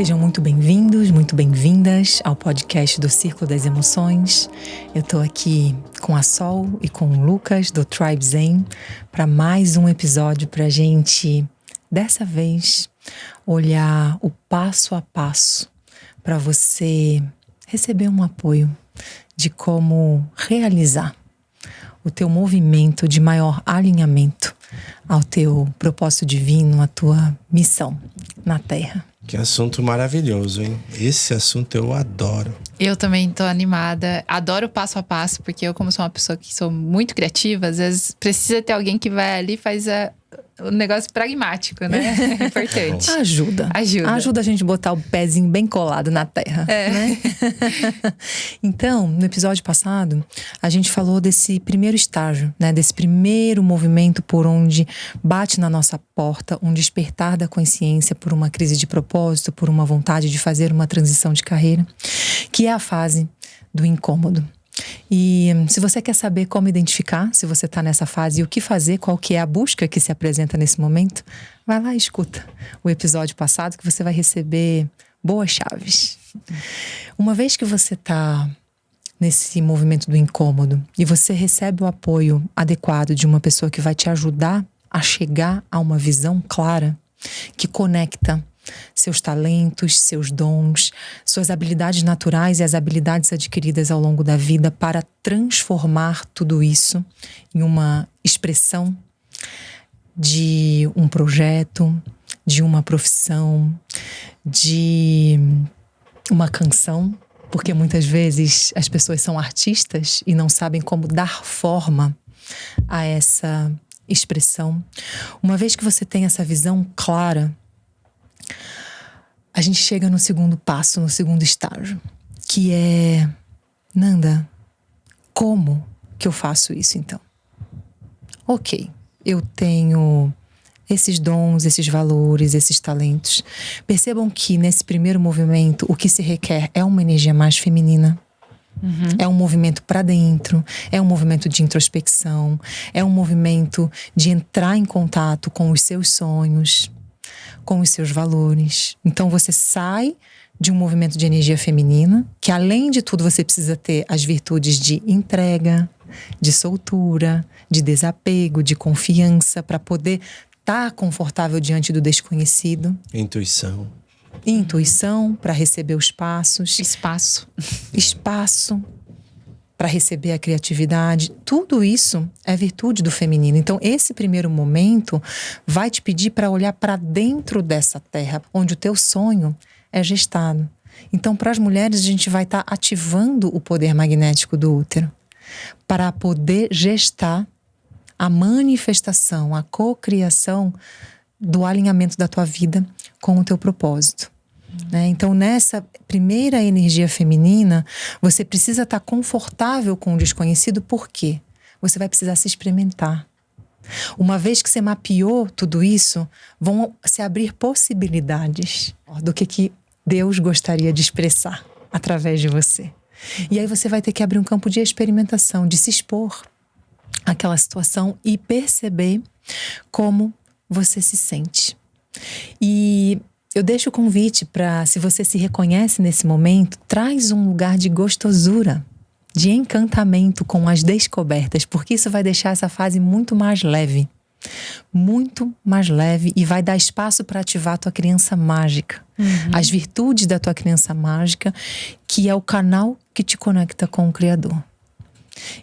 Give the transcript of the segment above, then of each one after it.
Sejam muito bem-vindos, muito bem-vindas ao podcast do Círculo das Emoções. Eu tô aqui com a Sol e com o Lucas do Tribe Zen para mais um episódio pra gente, dessa vez, olhar o passo a passo para você receber um apoio de como realizar o teu movimento de maior alinhamento ao teu propósito divino, à tua missão na Terra. Que assunto maravilhoso, hein? Esse assunto eu adoro. Eu também tô animada. Adoro o passo a passo, porque eu, como sou uma pessoa que sou muito criativa, às vezes precisa ter alguém que vai ali e faz o negócio pragmático, né? É importante. Ajuda a gente botar o pezinho bem colado na terra, né? Então, no episódio passado, a gente falou desse primeiro estágio, né? Desse primeiro movimento por onde bate na nossa porta um despertar da consciência por uma crise de propósito, por uma vontade de fazer uma transição de carreira, que é a fase do incômodo. E se você quer saber como identificar, se você está nessa fase e o que fazer, qual que é a busca que se apresenta nesse momento, vai lá e escuta o episódio passado que você vai receber boas chaves. Uma vez que você está nesse movimento do incômodo e você recebe o apoio adequado de uma pessoa que vai te ajudar a chegar a uma visão clara, que conecta seus talentos, seus dons, suas habilidades naturais e as habilidades adquiridas ao longo da vida para transformar tudo isso em uma expressão de um projeto, de uma profissão, de uma canção, porque muitas vezes as pessoas são artistas e não sabem como dar forma a essa expressão. Uma vez que você tem essa visão clara, a gente chega no segundo passo, no segundo estágio, que é: Nanda, como que eu faço isso então? Ok, eu tenho esses dons, esses valores, esses talentos. Percebam que nesse primeiro movimento o que se requer é uma energia mais feminina. É um movimento para dentro, é um movimento de introspecção, é um movimento de entrar em contato com os seus sonhos, com os seus valores. Então você sai de um movimento de energia feminina, que além de tudo você precisa ter as virtudes de entrega, de soltura, de desapego, de confiança, para poder estar confortável diante do desconhecido. Intuição para receber os passos. Espaço para receber a criatividade. Tudo isso é virtude do feminino. Então, esse primeiro momento vai te pedir para olhar para dentro dessa terra, onde o teu sonho é gestado. Então, para as mulheres, a gente vai estar ativando o poder magnético do útero para poder gestar a manifestação, a cocriação do alinhamento da tua vida com o teu propósito. Então, nessa primeira energia feminina, você precisa estar confortável com o desconhecido, porque você vai precisar se experimentar. Uma vez que você mapeou tudo isso, vão se abrir possibilidades do que Deus gostaria de expressar através de você. E aí você vai ter que abrir um campo de experimentação, de se expor àquela situação e perceber como você se sente. E eu deixo o convite para, se você se reconhece nesse momento, traz um lugar de gostosura, de encantamento com as descobertas, porque isso vai deixar essa fase muito mais leve e vai dar espaço para ativar a tua criança mágica, as virtudes da tua criança mágica, que é o canal que te conecta com o Criador.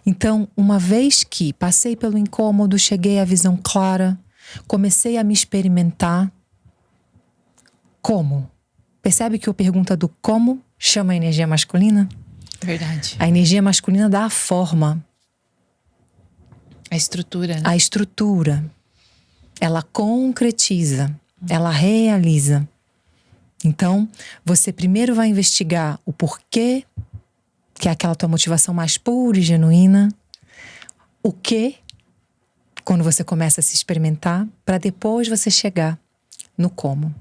Então, uma vez que passei pelo incômodo, cheguei à visão clara, comecei a me experimentar. Como? Percebe que a pergunta do como chama a energia masculina? Verdade. A energia masculina dá a forma. A estrutura, né? A estrutura. Ela concretiza. Ela realiza. Então, você primeiro vai investigar o porquê, que é aquela tua motivação mais pura e genuína. O que, quando você começa a se experimentar, para depois você chegar no como.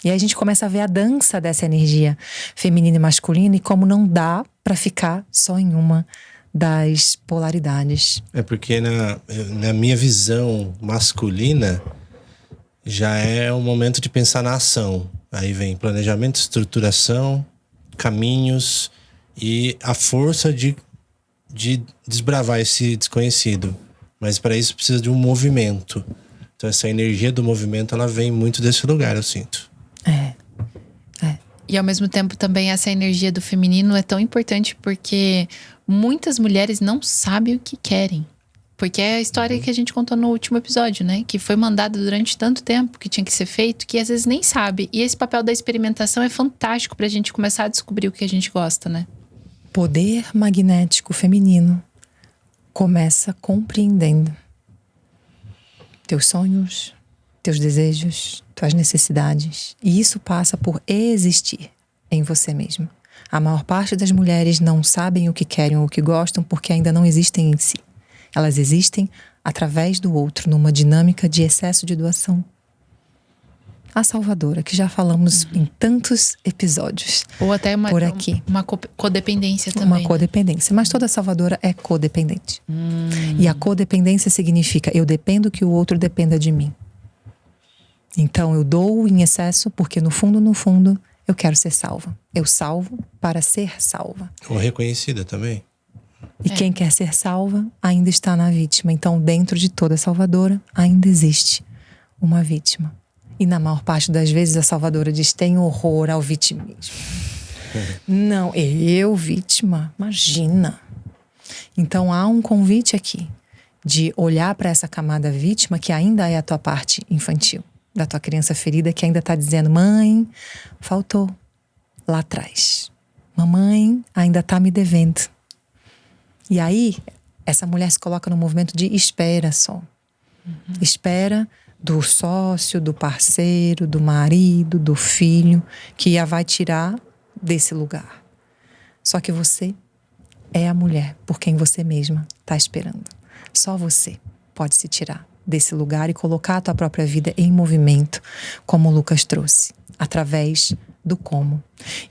E aí a gente começa a ver a dança dessa energia feminina e masculina e como não dá para ficar só em uma das polaridades. É porque na minha visão masculina já é o momento de pensar na ação. Aí vem planejamento, estruturação, caminhos e a força de desbravar esse desconhecido. Mas para isso precisa de um movimento. Então essa energia do movimento, ela vem muito desse lugar, eu sinto. E ao mesmo tempo também essa energia do feminino é tão importante porque muitas mulheres não sabem o que querem. Porque é a história que a gente contou no último episódio, né? Que foi mandada durante tanto tempo que tinha que ser feito, que às vezes nem sabe. E esse papel da experimentação é fantástico pra gente começar a descobrir o que a gente gosta, né? Poder magnético feminino começa compreendendo teus sonhos, teus desejos, tuas necessidades. E isso passa por existir em você mesmo. A maior parte das mulheres não sabem o que querem ou o que gostam porque ainda não existem em si. Elas existem através do outro, numa dinâmica de excesso de doação. A salvadora, que já falamos em tantos episódios. Ou até por aqui. Uma codependência também. Uma codependência. Mas toda salvadora é codependente. E a codependência significa eu dependo que o outro dependa de mim. Então eu dou em excesso porque no fundo, eu quero ser salva. Eu salvo para ser salva. Ou reconhecida também. E quem quer ser salva ainda está na vítima. Então, dentro de toda salvadora, ainda existe uma vítima. E na maior parte das vezes a salvadora diz: tem horror ao vitimismo. Não, eu vítima? Imagina. Então há um convite aqui de olhar para essa camada vítima que ainda é a tua parte infantil, da tua criança ferida que ainda está dizendo: mãe, faltou lá atrás. Mamãe ainda está me devendo. E aí, essa mulher se coloca no movimento de espera só. Espera do sócio, do parceiro, do marido, do filho, que a vai tirar desse lugar. Só que você é a mulher por quem você mesma está esperando. Só você pode se tirar desse lugar e colocar a tua própria vida em movimento, como o Lucas trouxe, através do como.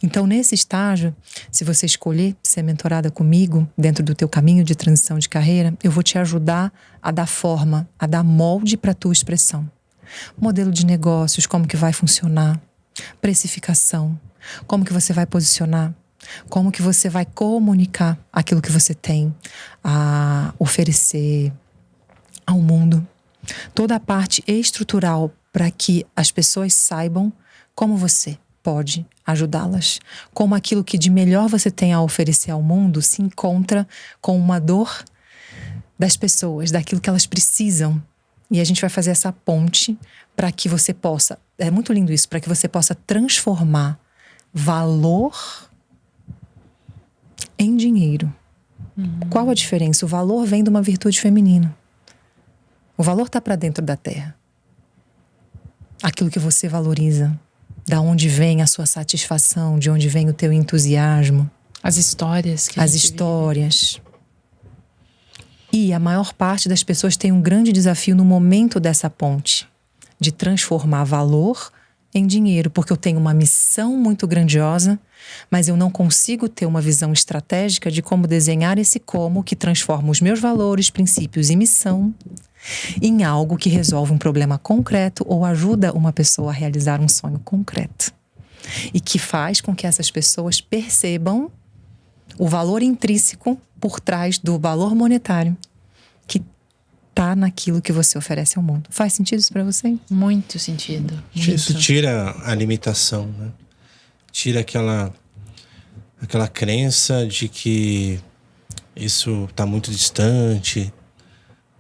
Então, nesse estágio, se você escolher ser mentorada comigo dentro do teu caminho de transição de carreira, eu vou te ajudar a dar forma, a dar molde para a tua expressão. Modelo de negócios, como que vai funcionar, precificação, como que você vai posicionar, como que você vai comunicar aquilo que você tem a oferecer ao mundo. Toda a parte estrutural para que as pessoas saibam como você pode ajudá-las. Como aquilo que de melhor você tem a oferecer ao mundo se encontra com uma dor das pessoas, daquilo que elas precisam. E a gente vai fazer essa ponte para que você possa, é muito lindo isso, para que você possa transformar valor em dinheiro. Qual a diferença? O valor vem de uma virtude feminina. O valor está para dentro da terra. Aquilo que você valoriza. Da onde vem a sua satisfação, de onde vem o teu entusiasmo. As histórias. As histórias. E a maior parte das pessoas tem um grande desafio no momento dessa ponte. De transformar valor em dinheiro. Porque eu tenho uma missão muito grandiosa, mas eu não consigo ter uma visão estratégica de como desenhar esse como que transforma os meus valores, princípios e missão em algo que resolve um problema concreto ou ajuda uma pessoa a realizar um sonho concreto. E que faz com que essas pessoas percebam o valor intrínseco por trás do valor monetário que está naquilo que você oferece ao mundo. Faz sentido isso para você? Muito sentido. Isso tira a limitação, né? Tira aquela crença de que isso está muito distante,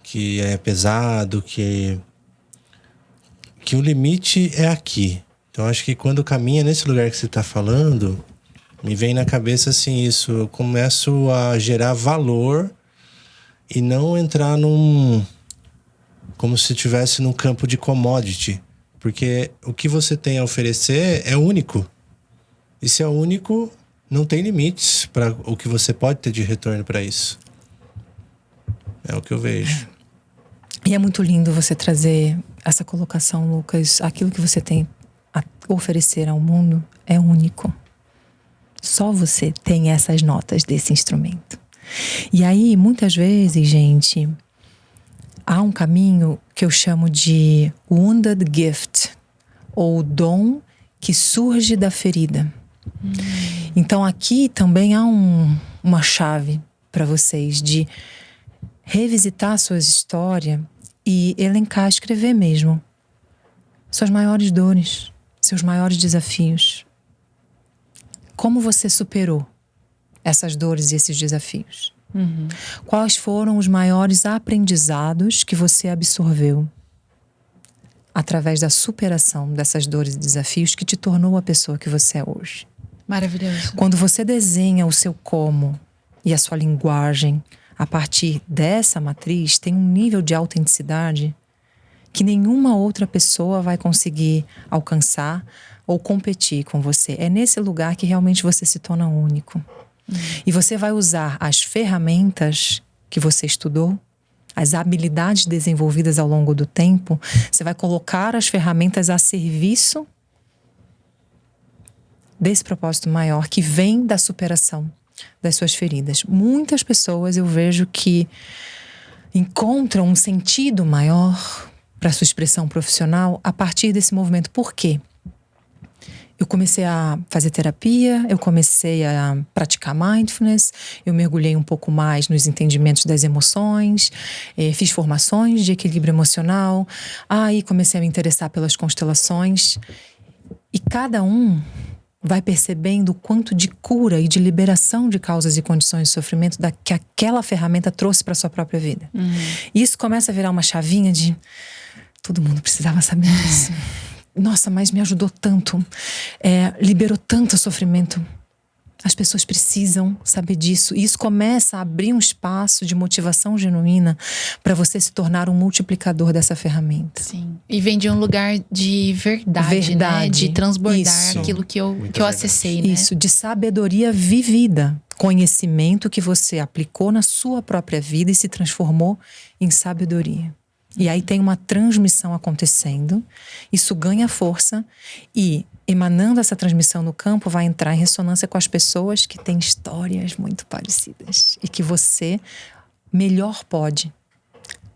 que é pesado, que o limite é aqui. Então acho que quando caminha nesse lugar que você está falando, me vem na cabeça assim isso, eu começo a gerar valor e não entrar como se estivesse num campo de commodity, porque o que você tem a oferecer é único. E se é único, não tem limites para o que você pode ter de retorno para isso. É o que eu vejo. E é muito lindo você trazer essa colocação, Lucas. Aquilo que você tem a oferecer ao mundo é único. Só você tem essas notas desse instrumento. E aí, muitas vezes, gente, há um caminho que eu chamo de wounded gift, ou dom que surge da ferida. Então aqui também há uma chave para vocês de revisitar suas histórias e elencar, escrever mesmo suas maiores dores, seus maiores desafios. Como você superou essas dores e esses desafios? Quais foram os maiores aprendizados que você absorveu através da superação dessas dores e desafios que te tornou a pessoa que você é hoje? Maravilhoso. Quando você desenha o seu como e a sua linguagem a partir dessa matriz, tem um nível de autenticidade que nenhuma outra pessoa vai conseguir alcançar ou competir com você. É nesse lugar que realmente você se torna único. E você vai usar as ferramentas que você estudou, as habilidades desenvolvidas ao longo do tempo, você vai colocar as ferramentas a serviço desse propósito maior que vem da superação das suas feridas. Muitas pessoas eu vejo que encontram um sentido maior para sua expressão profissional a partir desse movimento. Por quê? Eu comecei a fazer terapia, eu comecei a praticar mindfulness, eu mergulhei um pouco mais nos entendimentos das emoções, fiz formações de equilíbrio emocional, aí comecei a me interessar pelas constelações. E cada um vai percebendo o quanto de cura e de liberação de causas e condições de sofrimento que aquela ferramenta trouxe para a sua própria vida. E isso começa a virar uma chavinha de todo mundo precisava saber disso. Nossa, mas me ajudou tanto, liberou tanto sofrimento. As pessoas precisam saber disso. E isso começa a abrir um espaço de motivação genuína para você se tornar um multiplicador dessa ferramenta. Sim. E vem de um lugar de verdade. Né? De transbordar isso. Aquilo que eu acessei. Né? Isso, de sabedoria vivida. Conhecimento que você aplicou na sua própria vida e se transformou em sabedoria. E aí tem uma transmissão acontecendo, isso ganha força e, emanando essa transmissão no campo, vai entrar em ressonância com as pessoas que têm histórias muito parecidas e que você melhor pode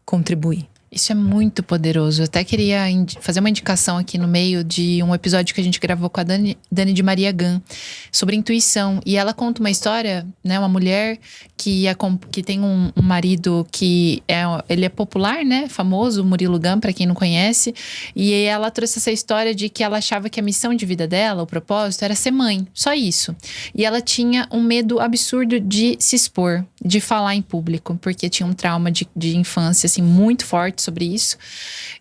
contribuir. Isso é muito poderoso. Eu até queria fazer uma indicação aqui no meio de um episódio que a gente gravou com a Dani de Maria Gun sobre intuição. E ela conta uma história, né? Uma mulher que tem um marido que ele é popular, né? Famoso, Murilo Gun, para quem não conhece. E ela trouxe essa história de que ela achava que a missão de vida dela, o propósito, era ser mãe. Só isso. E ela tinha um medo absurdo de se expor, de falar em público, porque tinha um trauma de infância, assim, muito forte sobre isso.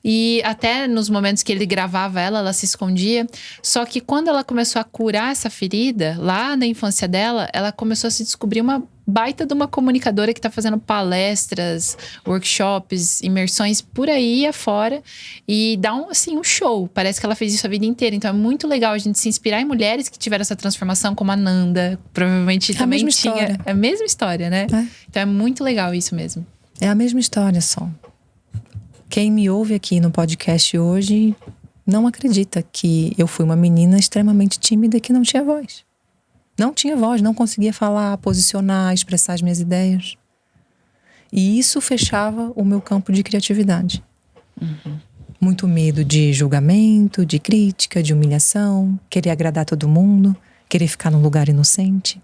E até nos momentos que ele gravava ela se escondia. Só que quando ela começou a curar essa ferida, lá na infância dela, ela começou a se descobrir uma baita de uma comunicadora que tá fazendo palestras, workshops, imersões por aí afora. E dá um show. Parece que ela fez isso a vida inteira. Então é muito legal a gente se inspirar em mulheres que tiveram essa transformação, como a Nanda. Provavelmente também tinha. É a mesma história, né? Então é muito legal isso mesmo. É a mesma história só. Quem me ouve aqui no podcast hoje não acredita que eu fui uma menina extremamente tímida que não tinha voz. Não tinha voz, não conseguia falar, posicionar, expressar as minhas ideias. E isso fechava o meu campo de criatividade. Muito medo de julgamento, de crítica, de humilhação, querer agradar todo mundo, querer ficar num lugar inocente.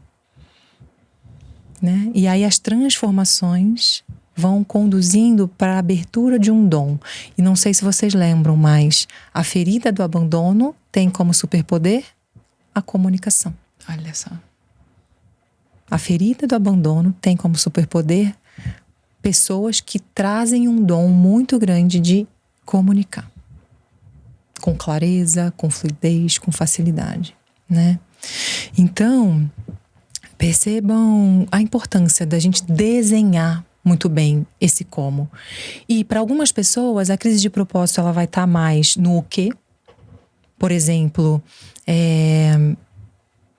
Né? E aí as transformações vão conduzindo para a abertura de um dom. E não sei se vocês lembram, mas a ferida do abandono tem como superpoder a comunicação. Olha só. A ferida do abandono tem como superpoder pessoas que trazem um dom muito grande de comunicar. Com clareza, com fluidez, com facilidade, né? Então, percebam a importância da gente desenhar muito bem esse como. E para algumas pessoas, a crise de propósito ela vai estar mais no o quê. Por exemplo,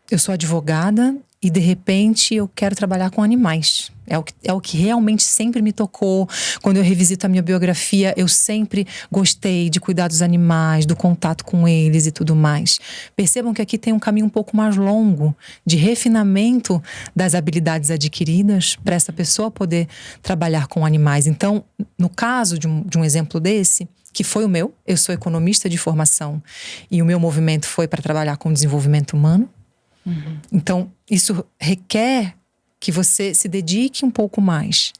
eu sou advogada e de repente eu quero trabalhar com animais. É o que realmente sempre me tocou. Quando eu revisito a minha biografia, eu sempre gostei de cuidar dos animais, do contato com eles e tudo mais. Percebam que aqui tem um caminho um pouco mais longo de refinamento das habilidades adquiridas para essa pessoa poder trabalhar com animais. Então, no caso de um exemplo desse, que foi o meu. Eu sou economista de formação e o meu movimento foi para trabalhar com desenvolvimento humano. Então, isso requer que você se dedique um pouco mais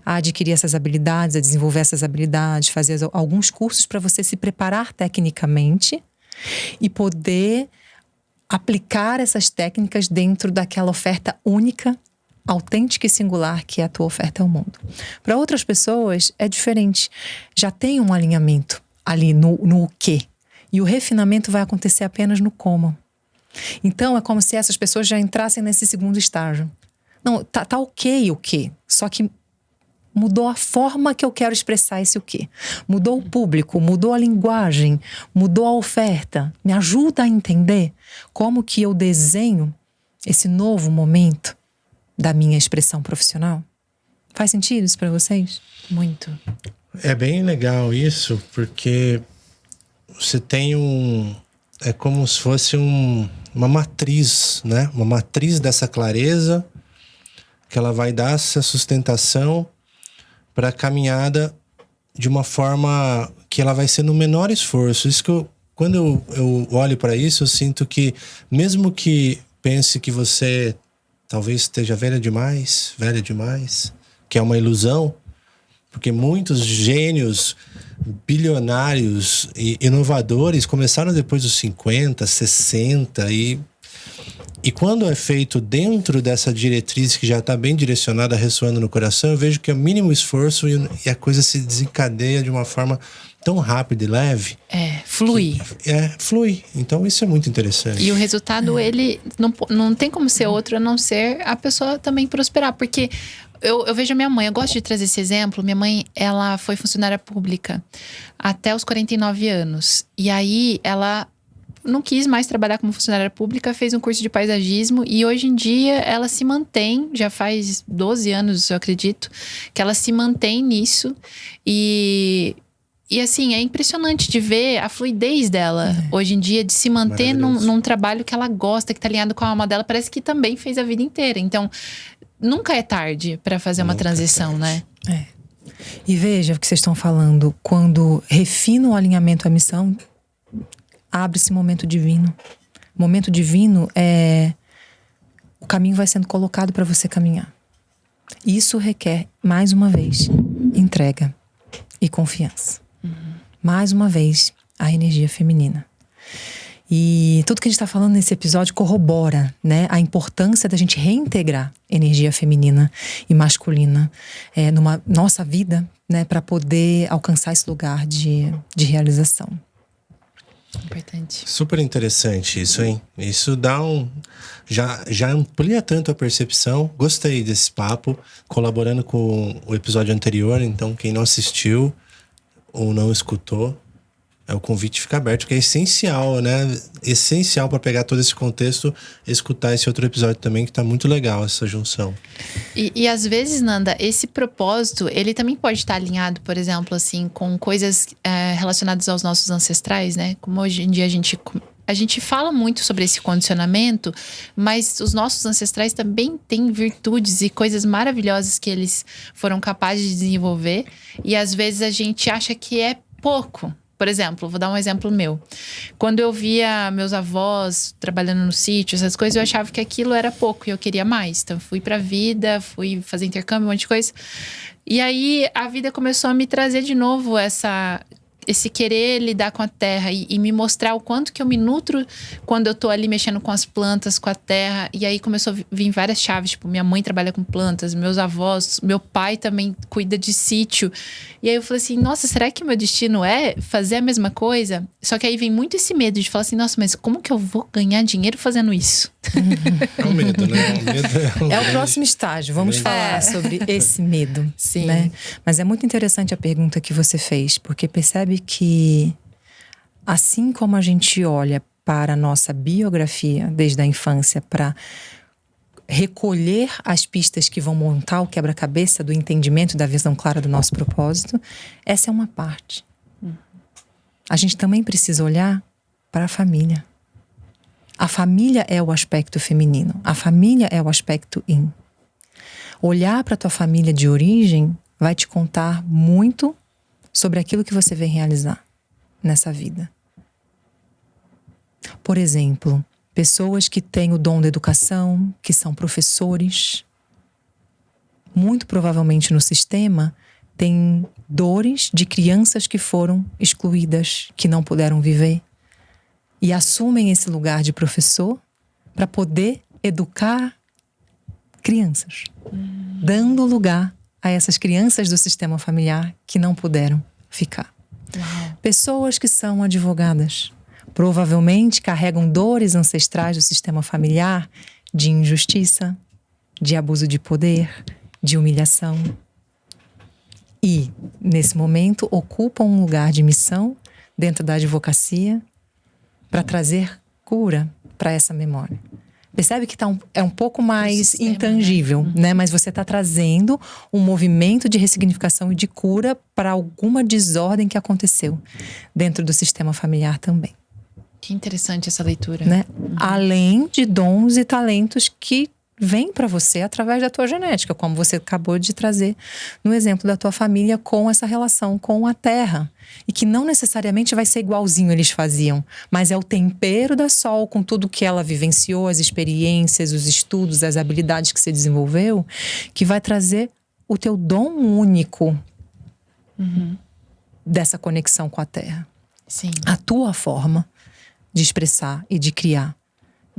a adquirir essas habilidades, a desenvolver essas habilidades, fazer alguns cursos para você se preparar tecnicamente e poder aplicar essas técnicas dentro daquela oferta única, autêntica e singular que é a tua oferta ao mundo. Para outras pessoas é diferente. Já tem um alinhamento ali no o quê. E o refinamento vai acontecer apenas no como. Então é como se essas pessoas já entrassem nesse segundo estágio. Não, tá ok o quê. Só que mudou a forma que eu quero expressar esse o quê. Mudou o público, mudou a linguagem, mudou a oferta. Me ajuda a entender como que eu desenho esse novo momento da minha expressão profissional. Faz sentido isso para vocês? Muito. É bem legal isso, porque você tem é como se fosse uma matriz, né? Uma matriz dessa clareza que ela vai dar essa sustentação para a caminhada de uma forma que ela vai ser no menor esforço. Isso que quando eu olho para isso, eu sinto que mesmo que pense que você talvez esteja velha demais, que é uma ilusão, porque muitos gênios bilionários e inovadores começaram depois dos 50, 60 e quando é feito dentro dessa diretriz que já está bem direcionada, ressoando no coração, eu vejo que é o mínimo esforço e a coisa se desencadeia de uma forma tão rápida e leve. Flui. Flui. Então isso é muito interessante. E o resultado, ele não tem como ser outro a não ser a pessoa também prosperar. Porque eu vejo a minha mãe, eu gosto de trazer esse exemplo. Minha mãe, ela foi funcionária pública até os 49 anos. E aí, ela não quis mais trabalhar como funcionária pública, fez um curso de paisagismo e hoje em dia ela se mantém, já faz 12 anos, eu acredito, que ela se mantém nisso e assim, é impressionante de ver a fluidez dela hoje em dia, de se manter num trabalho que ela gosta, que tá alinhado com a alma dela, parece que também fez a vida inteira. Então, nunca é tarde para fazer uma transição, né? E veja o que vocês estão falando, quando refina o alinhamento à missão, abre esse momento divino. Momento divino é o caminho vai sendo colocado para você caminhar. Isso requer, mais uma vez, entrega e confiança. Mais uma vez, a energia feminina. E tudo que a gente está falando nesse episódio corrobora, né, a importância da gente reintegrar energia feminina e masculina numa nossa vida, né, para poder alcançar esse lugar de realização. Importante. Super interessante isso, hein? Isso dá já amplia tanto a percepção. Gostei desse papo, colaborando com o episódio anterior. Então, quem não assistiu ou não escutou, o convite fica aberto, porque é essencial, né? Essencial para pegar todo esse contexto, escutar esse outro episódio também, que tá muito legal essa junção. E às vezes, Nanda, esse propósito, ele também pode estar alinhado, por exemplo, assim, com coisas relacionadas aos nossos ancestrais, né? Como hoje em dia a gente fala muito sobre esse condicionamento, mas os nossos ancestrais também têm virtudes e coisas maravilhosas que eles foram capazes de desenvolver. E às vezes a gente acha que é pouco. Por exemplo, vou dar um exemplo meu. Quando eu via meus avós trabalhando no sítio, essas coisas, eu achava que aquilo era pouco e eu queria mais. Então, eu fui pra vida, fui fazer intercâmbio, um monte de coisa. E aí, a vida começou a me trazer de novo esse querer lidar com a terra e me mostrar o quanto que eu me nutro quando eu tô ali mexendo com as plantas, com a terra. E aí começou a vir várias chaves, tipo, minha mãe trabalha com plantas, meus avós, meu pai também cuida de sítio. E aí eu falei assim, nossa, será que o meu destino é fazer a mesma coisa? Só que aí vem muito esse medo de falar assim, nossa, mas como que eu vou ganhar dinheiro fazendo isso? É o medo, né? É o próximo estágio. Vamos falar sobre esse medo. Sim. Né? Mas é muito interessante a pergunta que você fez, porque percebe que, assim como a gente olha para a nossa biografia desde a infância para recolher as pistas que vão montar o quebra-cabeça do entendimento da visão clara do nosso propósito, essa é uma parte. A gente também precisa olhar para a família. A família é o aspecto feminino. A família é o aspecto yin. Olhar para a tua família de origem vai te contar muito sobre aquilo que você vem realizar. nessa vida. Por exemplo, pessoas que têm o dom da educação, que são professores, muito provavelmente no sistema, têm dores de crianças que foram excluídas, que não puderam viver, e assumem esse lugar de professor para poder educar crianças, dando lugar a essas crianças do sistema familiar que não puderam ficar. Uau. Pessoas que são advogadas, provavelmente carregam dores ancestrais do sistema familiar de injustiça, de abuso de poder, de humilhação. E, nesse momento, ocupam um lugar de missão dentro da advocacia para trazer cura para essa memória. Percebe que é um pouco mais sistema, intangível, né? Mas você está trazendo um movimento de ressignificação e de cura para alguma desordem que aconteceu dentro do sistema familiar também. Que interessante essa leitura. Né? Além de dons e talentos que vêm para você através da tua genética, como você acabou de trazer no exemplo da tua família com essa relação com a terra. E que não necessariamente vai ser igualzinho eles faziam, mas é o tempero da Sol com tudo que ela vivenciou, as experiências, os estudos, as habilidades que você desenvolveu, que vai trazer o teu dom único dessa conexão com a terra. Sim. A tua forma de expressar e de criar.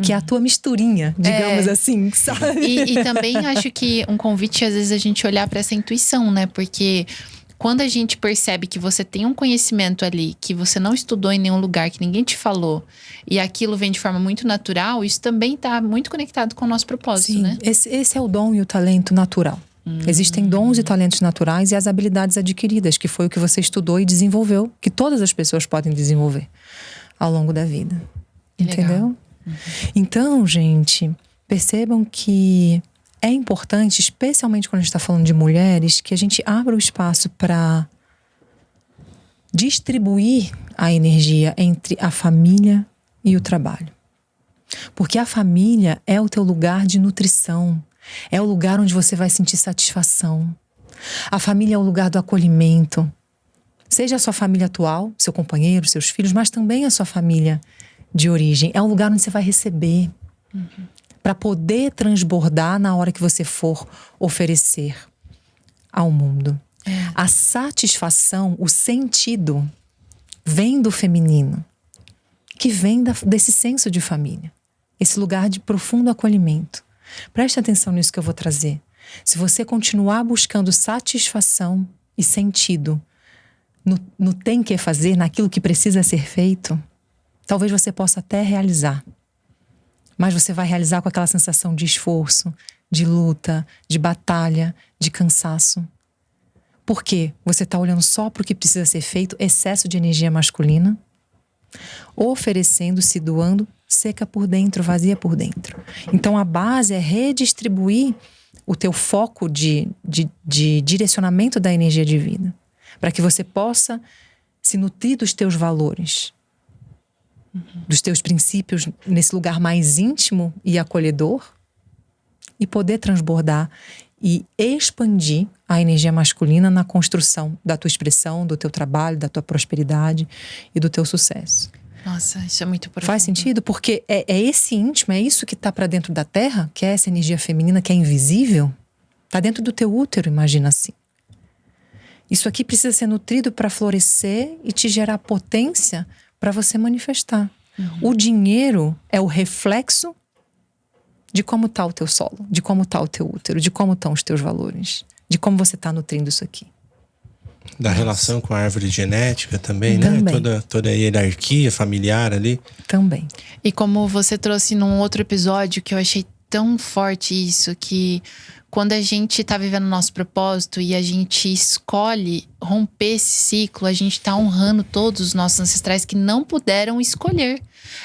Que é a tua misturinha, digamos assim, sabe? E também acho que um convite, às vezes, a gente olhar para essa intuição, né? Porque quando a gente percebe que você tem um conhecimento ali, que você não estudou em nenhum lugar, que ninguém te falou, e aquilo vem de forma muito natural, isso também está muito conectado com o nosso propósito, Sim, né? Esse é o dom e o talento natural. Existem dons e talentos naturais e as habilidades adquiridas, que foi o que você estudou e desenvolveu, que todas as pessoas podem desenvolver ao longo da vida. Que entendeu? legal. Então, gente, percebam que é importante, especialmente quando a gente está falando de mulheres, que a gente abra o espaço para distribuir a energia entre a família e o trabalho. Porque a família é o teu lugar de nutrição, é o lugar onde você vai sentir satisfação. A família é o lugar do acolhimento. Seja a sua família atual, seu companheiro, seus filhos, mas também a sua família de origem. É um lugar onde você vai receber. Para poder transbordar na hora que você for oferecer ao mundo. A satisfação, o sentido, vem do feminino. Que vem desse senso de família. Esse lugar de profundo acolhimento. Preste atenção nisso que eu vou trazer. Se você continuar buscando satisfação e sentido no tem que fazer, naquilo que precisa ser feito, talvez você possa até realizar. Mas você vai realizar com aquela sensação de esforço, de luta, de batalha, de cansaço. Por quê? Você está olhando só para o que precisa ser feito, excesso de energia masculina, oferecendo, se doando, seca por dentro, vazia por dentro. Então a base é redistribuir o teu foco de direcionamento da energia de vida, para que você possa se nutrir dos teus valores, dos teus princípios nesse lugar mais íntimo e acolhedor, e poder transbordar e expandir a energia masculina na construção da tua expressão, do teu trabalho, da tua prosperidade e do teu sucesso. Nossa, isso é muito profundo. Faz sentido? Porque é esse íntimo, é isso que está para dentro da terra, que é essa energia feminina que é invisível, está dentro do teu útero, imagina assim. Isso aqui precisa ser nutrido para florescer e te gerar potência para você manifestar. O dinheiro é o reflexo de como está o teu solo, de como está o teu útero, de como estão os teus valores, de como você está nutrindo isso aqui. Da relação com a árvore genética também, né? Também. Toda a hierarquia familiar ali. Também. E como você trouxe num outro episódio que eu achei tão forte isso, que quando a gente tá vivendo o nosso propósito e a gente escolhe romper esse ciclo, a gente tá honrando todos os nossos ancestrais que não puderam escolher.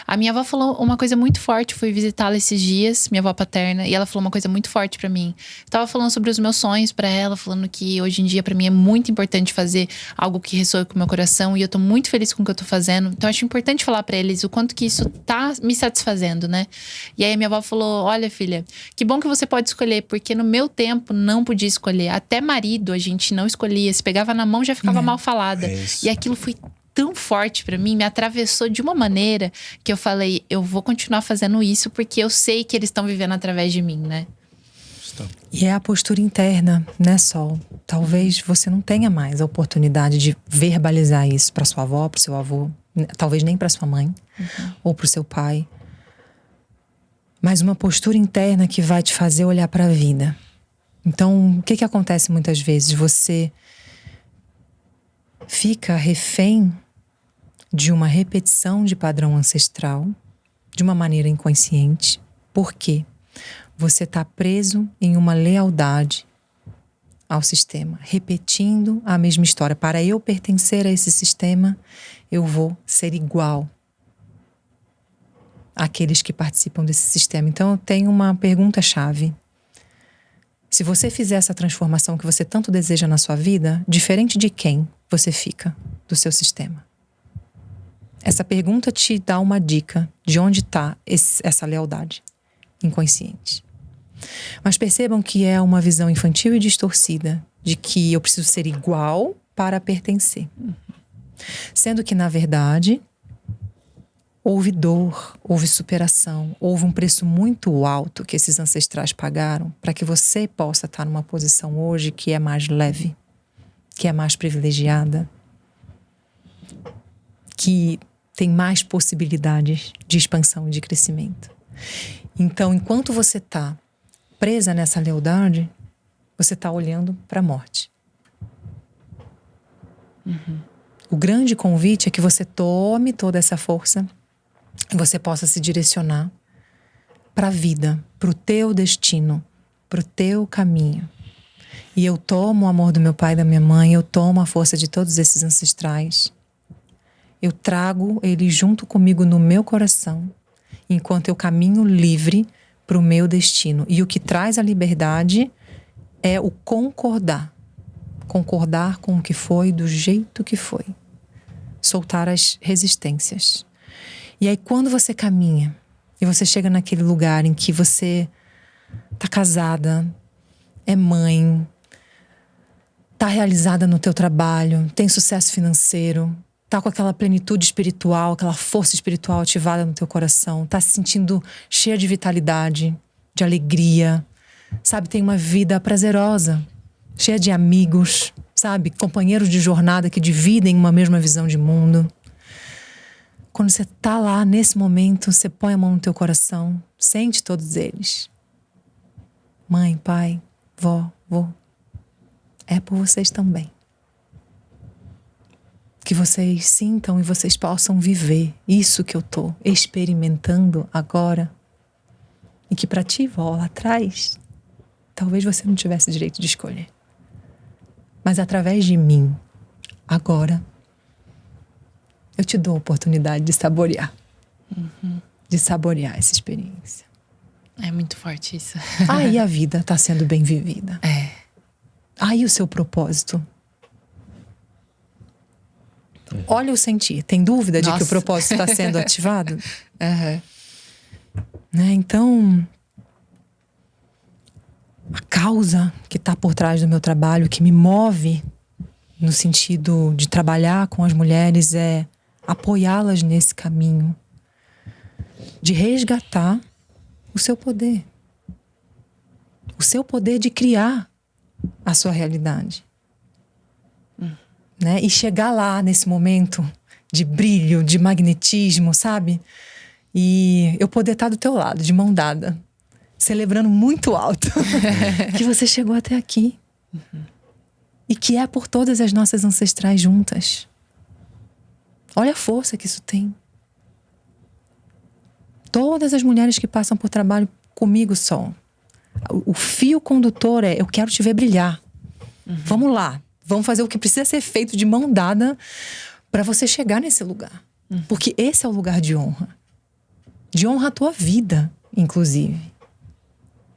A minha avó falou uma coisa muito forte, fui visitá-la esses dias, minha avó paterna, e ela falou uma coisa muito forte pra mim. Eu tava falando sobre os meus sonhos pra ela, falando que hoje em dia pra mim é muito importante fazer algo que ressoe com o meu coração, e eu tô muito feliz com o que eu tô fazendo. Então acho importante falar pra eles o quanto que isso tá me satisfazendo, né? E aí a minha avó falou: olha, filha, que bom que você pode escolher, porque no meu tempo não podia escolher. Até marido a gente não escolhia, se pegava na mão já ficava mal falada. É isso. E aquilo foi tão forte pra mim, me atravessou de uma maneira que eu falei, eu vou continuar fazendo isso porque eu sei que eles estão vivendo através de mim, né? E é a postura interna, né, Sol? Talvez você não tenha mais a oportunidade de verbalizar isso para sua avó, para o seu avô, talvez nem para sua mãe ou para o seu pai. Mas uma postura interna que vai te fazer olhar para a vida. Então, o que acontece muitas vezes? Você fica refém de uma repetição de padrão ancestral, de uma maneira inconsciente. Por quê? Você está preso em uma lealdade ao sistema, repetindo a mesma história. Para eu pertencer a esse sistema, eu vou ser igual àqueles que participam desse sistema. Então, eu tenho uma pergunta-chave. Se você fizer essa transformação que você tanto deseja na sua vida, diferente de quem você fica do seu sistema? Essa pergunta te dá uma dica de onde está essa lealdade inconsciente. Mas percebam que é uma visão infantil e distorcida de que eu preciso ser igual para pertencer. Sendo que, na verdade, houve dor, houve superação, houve um preço muito alto que esses ancestrais pagaram para que você possa estar numa posição hoje que é mais leve, que é mais privilegiada, que tem mais possibilidades de expansão e de crescimento. Então, enquanto você está presa nessa lealdade, você está olhando para a morte. O grande convite é que você tome toda essa força e você possa se direcionar para a vida, para o teu destino, para o teu caminho. E eu tomo o amor do meu pai e da minha mãe, eu tomo a força de todos esses ancestrais. Eu trago eles junto comigo no meu coração, enquanto eu caminho livre para o meu destino. E o que traz a liberdade é o concordar. Concordar com o que foi, do jeito que foi. Soltar as resistências. E aí, quando você caminha e você chega naquele lugar em que você tá casada, é mãe, tá realizada no teu trabalho, tem sucesso financeiro, tá com aquela plenitude espiritual, aquela força espiritual ativada no teu coração, tá se sentindo cheia de vitalidade, de alegria, sabe? Tem uma vida prazerosa, cheia de amigos, sabe? Companheiros de jornada que dividem uma mesma visão de mundo. Quando você tá lá, nesse momento, você põe a mão no teu coração, sente todos eles. Mãe, pai, vó, vô. É por vocês também. Que vocês sintam e vocês possam viver isso que eu tô experimentando agora. E que pra ti, vó, lá atrás, talvez você não tivesse direito de escolher. Mas através de mim, agora, eu te dou a oportunidade de saborear. De saborear essa experiência. É muito forte isso. Aí a vida tá sendo bem vivida. É. Aí o seu propósito. Olha o sentir. Tem dúvida de que o propósito está sendo ativado? Né? Então, a causa que está por trás do meu trabalho, que me move no sentido de trabalhar com as mulheres, é apoiá-las nesse caminho de resgatar o seu poder. O seu poder de criar a sua realidade. Né? E chegar lá nesse momento de brilho, de magnetismo, sabe? E eu poder estar do teu lado, de mão dada, celebrando muito alto que você chegou até aqui. E que é por todas as nossas ancestrais juntas. Olha a força que isso tem. Todas as mulheres que passam por trabalho comigo só. O fio condutor é: eu quero te ver brilhar. Vamos lá. Vamos fazer o que precisa ser feito de mão dada para você chegar nesse lugar. Porque esse é o lugar de honra. De honra à tua vida, inclusive.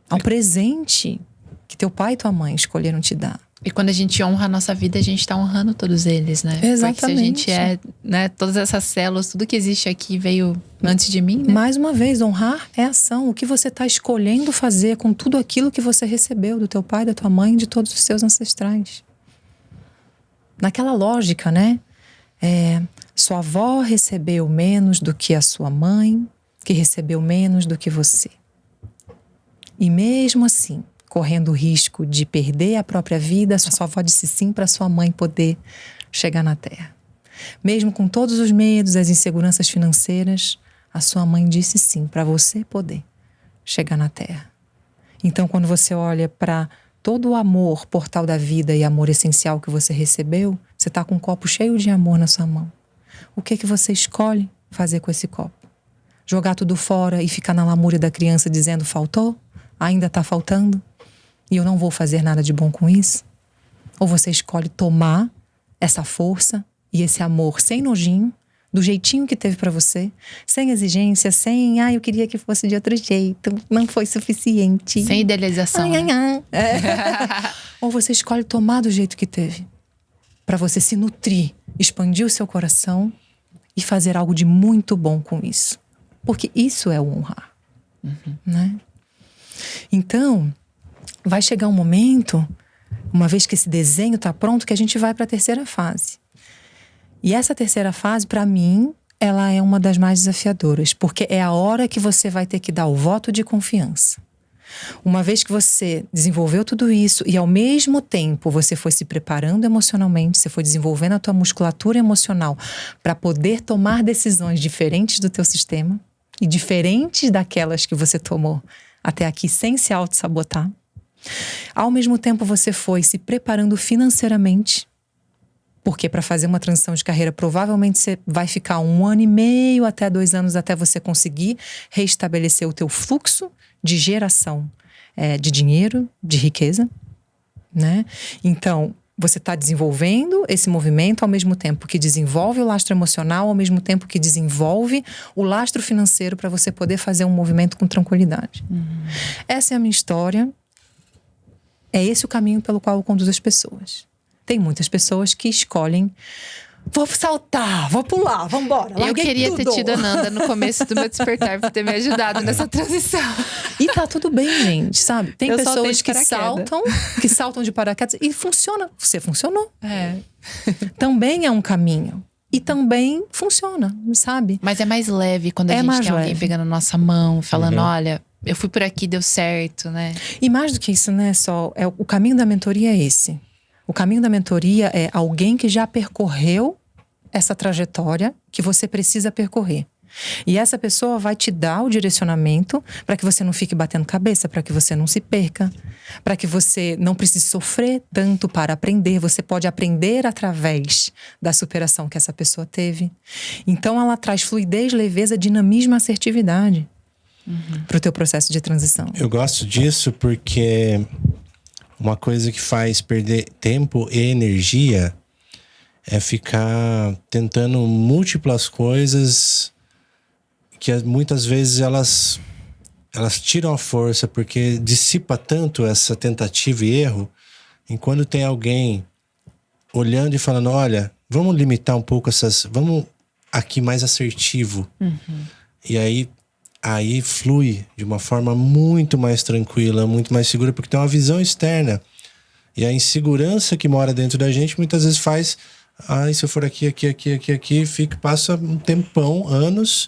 Ao presente que teu pai e tua mãe escolheram te dar. E quando a gente honra a nossa vida, a gente tá honrando todos eles, né? Exatamente. Porque se a gente é, né, todas essas células, tudo que existe aqui veio antes de mim, né? Mais uma vez, honrar é ação. O que você tá escolhendo fazer com tudo aquilo que você recebeu do teu pai, da tua mãe, de todos os seus ancestrais. Naquela lógica, né? Sua avó recebeu menos do que a sua mãe, que recebeu menos do que você. E mesmo assim, correndo o risco de perder a própria vida, sua avó disse sim para sua mãe poder chegar na Terra. Mesmo com todos os medos, as inseguranças financeiras, a sua mãe disse sim para você poder chegar na Terra. Então, quando você olha para todo o amor, portal da vida e amor essencial que você recebeu, você está com um copo cheio de amor na sua mão. O que você escolhe fazer com esse copo? Jogar tudo fora e ficar na lamúria da criança dizendo faltou? Ainda está faltando? E eu não vou fazer nada de bom com isso? Ou você escolhe tomar essa força e esse amor sem nojinho, do jeitinho que teve para você, sem exigência, sem, eu queria que fosse de outro jeito, não foi suficiente. Sem idealização. Ou você escolhe tomar do jeito que teve, para você se nutrir, expandir o seu coração e fazer algo de muito bom com isso. Porque isso é o honrar. Né? Então, vai chegar um momento, uma vez que esse desenho está pronto, que a gente vai para a terceira fase. E essa terceira fase, para mim, ela é uma das mais desafiadoras, porque é a hora que você vai ter que dar o voto de confiança. Uma vez que você desenvolveu tudo isso e ao mesmo tempo você foi se preparando emocionalmente, você foi desenvolvendo a tua musculatura emocional para poder tomar decisões diferentes do teu sistema e diferentes daquelas que você tomou até aqui sem se auto-sabotar. Ao mesmo tempo você foi se preparando financeiramente, porque para fazer uma transição de carreira provavelmente você vai ficar 1 ano e meio até 2 anos até você conseguir reestabelecer o teu fluxo de geração de dinheiro, de riqueza, né? Então, você está desenvolvendo esse movimento ao mesmo tempo que desenvolve o lastro emocional, ao mesmo tempo que desenvolve o lastro financeiro para você poder fazer um movimento com tranquilidade. Essa é a minha história. É esse o caminho pelo qual eu conduzo as pessoas. Tem muitas pessoas que escolhem, vou saltar, vou pular, vamos embora. Eu queria ter tido a Nanda no começo do meu despertar para ter me ajudado nessa transição. E tá tudo bem, gente, sabe? Tem pessoas que saltam de paraquedas e funciona. Você funcionou. Também é um caminho. E também funciona, sabe? Mas é mais leve quando a gente tem alguém pegando nossa mão, falando, olha, eu fui por aqui, deu certo, né? E mais do que isso, né, Sol? O caminho da mentoria é esse. O caminho da mentoria é alguém que já percorreu essa trajetória que você precisa percorrer. E essa pessoa vai te dar o direcionamento para que você não fique batendo cabeça, para que você não se perca, para que você não precise sofrer tanto para aprender. Você pode aprender através da superação que essa pessoa teve. Então ela traz fluidez, leveza, dinamismo e assertividade para o teu processo de transição. Eu gosto disso porque uma coisa que faz perder tempo e energia é ficar tentando múltiplas coisas que muitas vezes elas tiram a força, porque dissipa tanto essa tentativa e erro. E quando tem alguém olhando e falando, olha, vamos limitar um pouco vamos aqui mais assertivo. E aí flui de uma forma muito mais tranquila, muito mais segura, porque tem uma visão externa. E a insegurança que mora dentro da gente muitas vezes faz, se eu for aqui, passa um tempão, anos,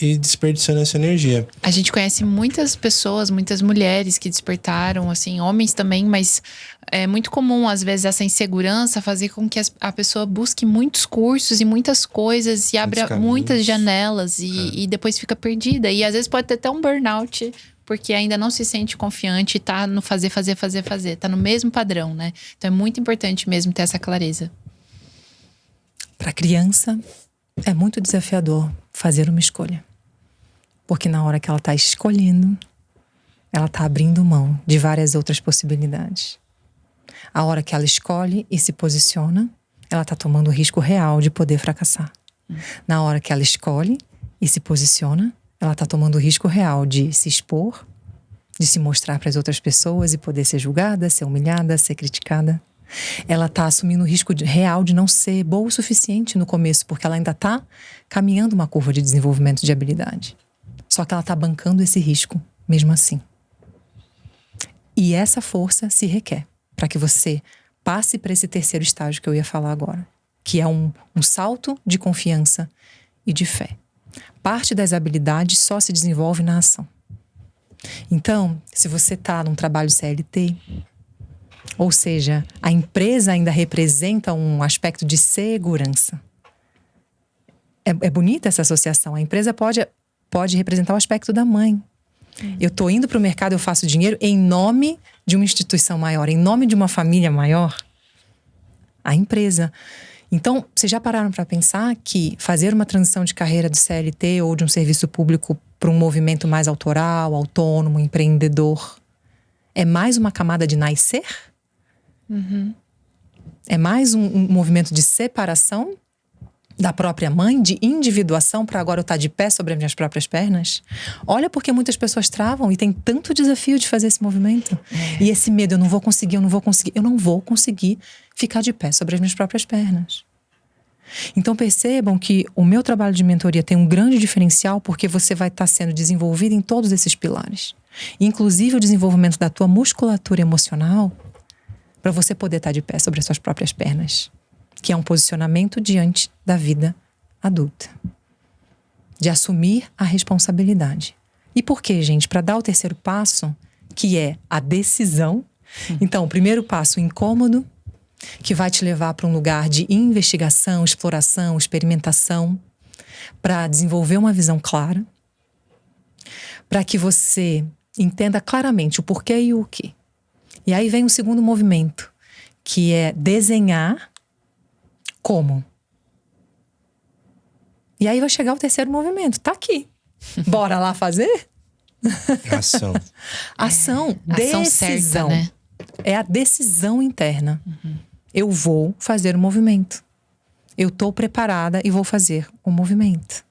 e desperdiçando essa energia. A gente conhece muitas pessoas, muitas mulheres que despertaram, assim, homens também, mas é muito comum, às vezes, essa insegurança fazer com que a pessoa busque muitos cursos e muitas coisas e abra muitas janelas e depois fica perdida. E às vezes pode ter até um burnout, porque ainda não se sente confiante e tá no fazer. Tá no mesmo padrão, né? Então é muito importante mesmo ter essa clareza. Para criança, é muito desafiador fazer uma escolha. Porque na hora que ela está escolhendo, ela está abrindo mão de várias outras possibilidades. A hora que ela escolhe e se posiciona, ela está tomando o risco real de poder fracassar. Na hora que ela escolhe e se posiciona, ela está tomando o risco real de se expor, de se mostrar para as outras pessoas e poder ser julgada, ser humilhada, ser criticada. Ela está assumindo o risco real de não ser boa o suficiente no começo, porque ela ainda está caminhando uma curva de desenvolvimento de habilidade. Só que ela está bancando esse risco, mesmo assim. E essa força se requer para que você passe para esse terceiro estágio que eu ia falar agora. que é um salto de confiança e de fé. Parte das habilidades só se desenvolve na ação. Então, se você está num trabalho CLT, ou seja, a empresa ainda representa um aspecto de segurança. É bonita essa associação. A empresa pode representar o aspecto da mãe. Eu estou indo para o mercado, eu faço dinheiro em nome de uma instituição maior, em nome de uma família maior. A empresa. Então, vocês já pararam para pensar que fazer uma transição de carreira do CLT ou de um serviço público para um movimento mais autoral, autônomo, empreendedor, é mais uma camada de nascer? Uhum. É mais um movimento de separação da própria mãe, de individuação para agora eu estar de pé sobre as minhas próprias pernas? Olha porque muitas pessoas travam e tem tanto desafio de fazer esse movimento. E esse medo, eu não vou conseguir ficar de pé sobre as minhas próprias pernas. Então percebam que o meu trabalho de mentoria tem um grande diferencial porque você vai estar sendo desenvolvido em todos esses pilares. Inclusive o desenvolvimento da tua musculatura emocional para você poder estar de pé sobre as suas próprias pernas. Que é um posicionamento diante da vida adulta. De assumir a responsabilidade. E por quê, gente? Para dar o terceiro passo, que é a decisão. Então, o primeiro passo, incômodo, que vai te levar para um lugar de investigação, exploração, experimentação, para desenvolver uma visão clara, para que você entenda claramente o porquê e o quê. E aí vem o segundo movimento, que é desenhar como. E aí vai chegar o terceiro movimento. Tá aqui. Bora lá fazer? Ação. Ação. Ação Decisão. certa, né? É a decisão interna. Eu vou fazer o movimento. Eu estou preparada e vou fazer o movimento.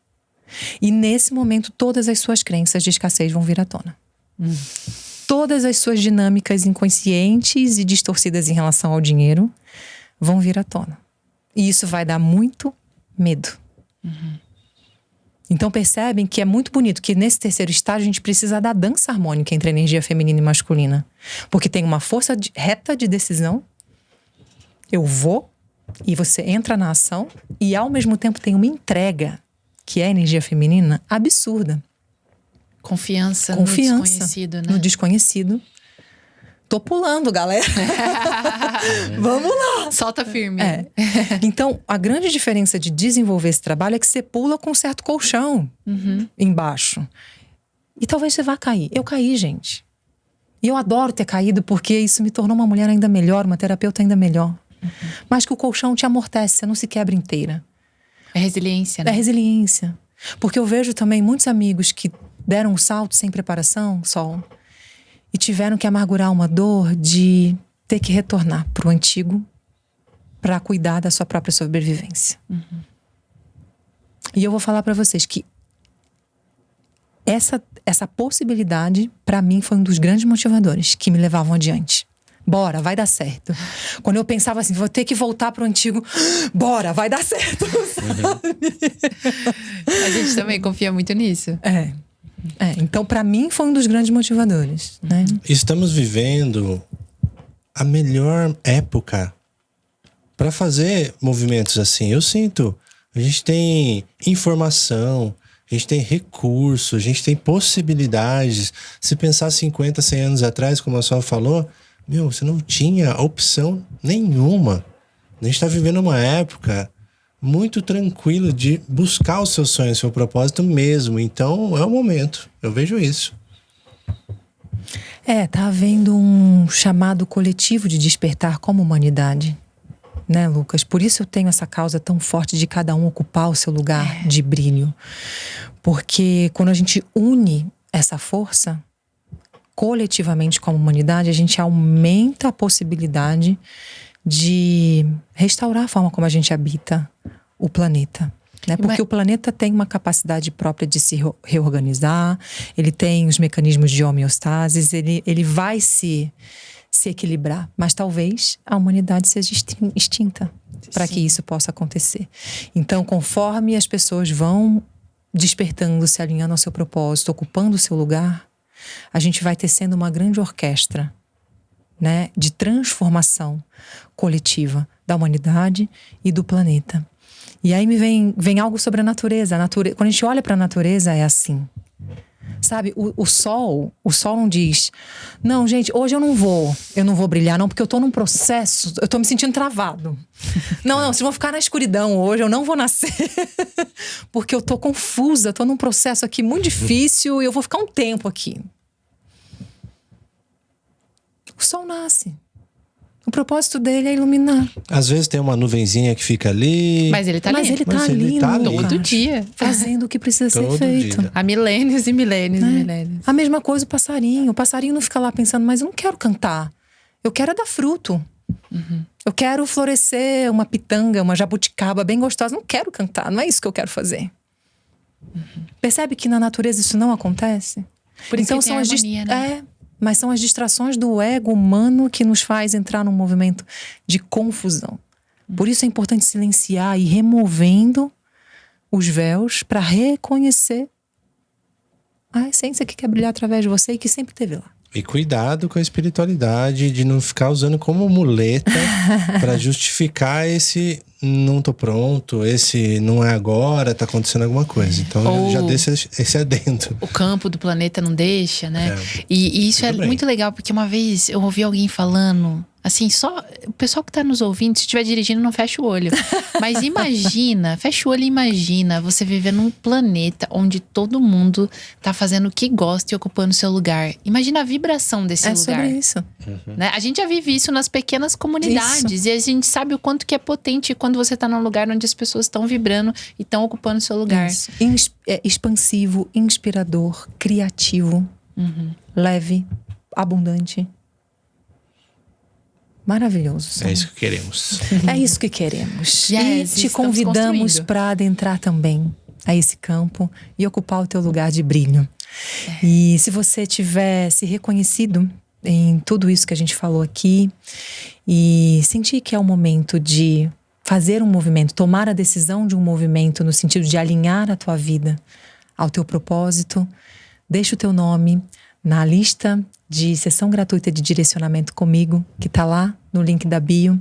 E nesse momento, todas as suas crenças de escassez vão vir à tona. Todas as suas dinâmicas inconscientes e distorcidas em relação ao dinheiro vão vir à tona. E isso vai dar muito medo. Então percebem que é muito bonito que nesse terceiro estágio a gente precisa da dança harmônica entre a energia feminina e masculina. Porque tem uma força reta de decisão. Eu vou, e você entra na ação, e ao mesmo tempo tem uma entrega, que é a energia feminina, absurda. Confiança no desconhecido, né? No desconhecido. Tô pulando, galera. Vamos lá. Solta firme. Então, a grande diferença de desenvolver esse trabalho é que você pula com um certo colchão embaixo. E talvez você vá cair. Eu caí, gente. E eu adoro ter caído porque isso me tornou uma mulher ainda melhor, uma terapeuta ainda melhor. Mas que o colchão te amortece, você não se quebra inteira. É resiliência, né? É resiliência. Porque eu vejo também muitos amigos que deram um salto sem preparação, Sol, e tiveram que amargurar uma dor de ter que retornar para o antigo para cuidar da sua própria sobrevivência. E eu vou falar para vocês que essa possibilidade, para mim, foi um dos grandes motivadores que me levavam adiante. Bora, vai dar certo. Quando eu pensava assim, vou ter que voltar pro antigo, bora, vai dar certo. A gente também confia muito nisso. Então, para mim, foi um dos grandes motivadores, né? Estamos vivendo a melhor época para fazer movimentos assim. Eu sinto, a gente tem informação, a gente tem recursos, a gente tem possibilidades. Se pensar 50, 100 anos atrás, como a Sol falou, você não tinha opção nenhuma. A gente está vivendo uma época muito tranquila de buscar o seu sonho, o seu propósito mesmo. Então, é o momento. Eu vejo isso. Tá havendo um chamado coletivo de despertar como humanidade. Né, Lucas? Por isso eu tenho essa causa tão forte de cada um ocupar o seu lugar de brilho. Porque quando a gente une essa força coletivamente como humanidade, a gente aumenta a possibilidade de restaurar a forma como a gente habita o planeta. Né? Porque o planeta tem uma capacidade própria de se reorganizar, ele tem os mecanismos de homeostase, ele vai se equilibrar. Mas talvez a humanidade seja extinta para que isso possa acontecer. Então, conforme as pessoas vão despertando, se alinhando ao seu propósito, ocupando o seu lugar, a gente vai tecendo uma grande orquestra né, de transformação coletiva da humanidade e do planeta. E aí me vem algo sobre a natureza. Quando a gente olha para a natureza, é assim. Sabe, o sol não diz: não, gente, hoje eu não vou brilhar não, porque eu tô num processo, eu tô me sentindo travado. Não, vocês vão ficar na escuridão hoje, eu não vou nascer. Porque eu tô confusa, tô num processo aqui muito difícil e eu vou ficar um tempo aqui. O sol nasce. O propósito dele é iluminar. Às vezes tem uma nuvenzinha que fica ali. Mas ele tá ali. Ele tá ali todo dia. fazendo o que precisa ser Todo feito. dia. Há milênios e milênios e milênios. A mesma coisa o passarinho. O passarinho não fica lá pensando: mas eu não quero cantar. Eu quero é dar fruto. Eu quero florescer uma pitanga, uma jabuticaba bem gostosa. Não quero cantar, não é isso que eu quero fazer. Percebe que na natureza isso não acontece? Por isso então que tem harmonia, né? Mas são as distrações do ego humano que nos faz entrar num movimento de confusão. Por isso é importante silenciar e ir removendo os véus para reconhecer a essência que quer brilhar através de você e que sempre esteve lá. E cuidado com a espiritualidade, de não ficar usando como muleta para justificar esse não tô pronto, esse não é agora, tá acontecendo alguma coisa. Então já deixa esse adendo. O campo do planeta não deixa, né? E isso é muito legal, porque uma vez eu ouvi alguém falando, assim, só o pessoal que tá nos ouvindo, se estiver dirigindo, não fecha o olho. Mas imagina, fecha o olho e imagina você viver num planeta onde todo mundo tá fazendo o que gosta e ocupando seu lugar. Imagina a vibração desse lugar. É sobre isso. Né? A gente já vive isso nas pequenas comunidades. E a gente sabe o quanto que é potente quando você tá num lugar onde as pessoas estão vibrando e estão ocupando seu lugar. Isso. Expansivo, inspirador, criativo, leve, abundante. Maravilhoso. Sam. É isso que queremos. É isso que queremos. Yes, e te convidamos construindo. para adentrar também a esse campo e ocupar o teu lugar de brilho. E se você tiver se reconhecido em tudo isso que a gente falou aqui e sentir que é o momento de fazer um movimento, tomar a decisão de um movimento no sentido de alinhar a tua vida ao teu propósito, deixa o teu nome na lista de sessão gratuita de direcionamento comigo, que tá lá no link da bio.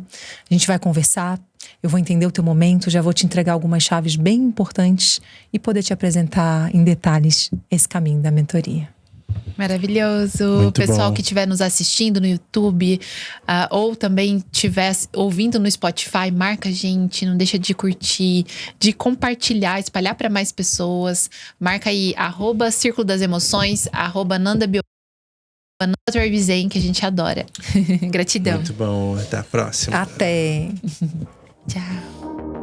A gente vai conversar, eu vou entender o teu momento, já vou te entregar algumas chaves bem importantes e poder te apresentar em detalhes esse caminho da mentoria. Maravilhoso. Muito Pessoal bom. que estiver nos assistindo no YouTube ou também estiver ouvindo no Spotify, marca a gente, não deixa de curtir, de compartilhar, espalhar para mais pessoas. Marca aí @Círculo das Emoções, @NandaBio, Trevizen, que a gente adora. Gratidão. Muito bom. Até a próxima. Até! Tchau.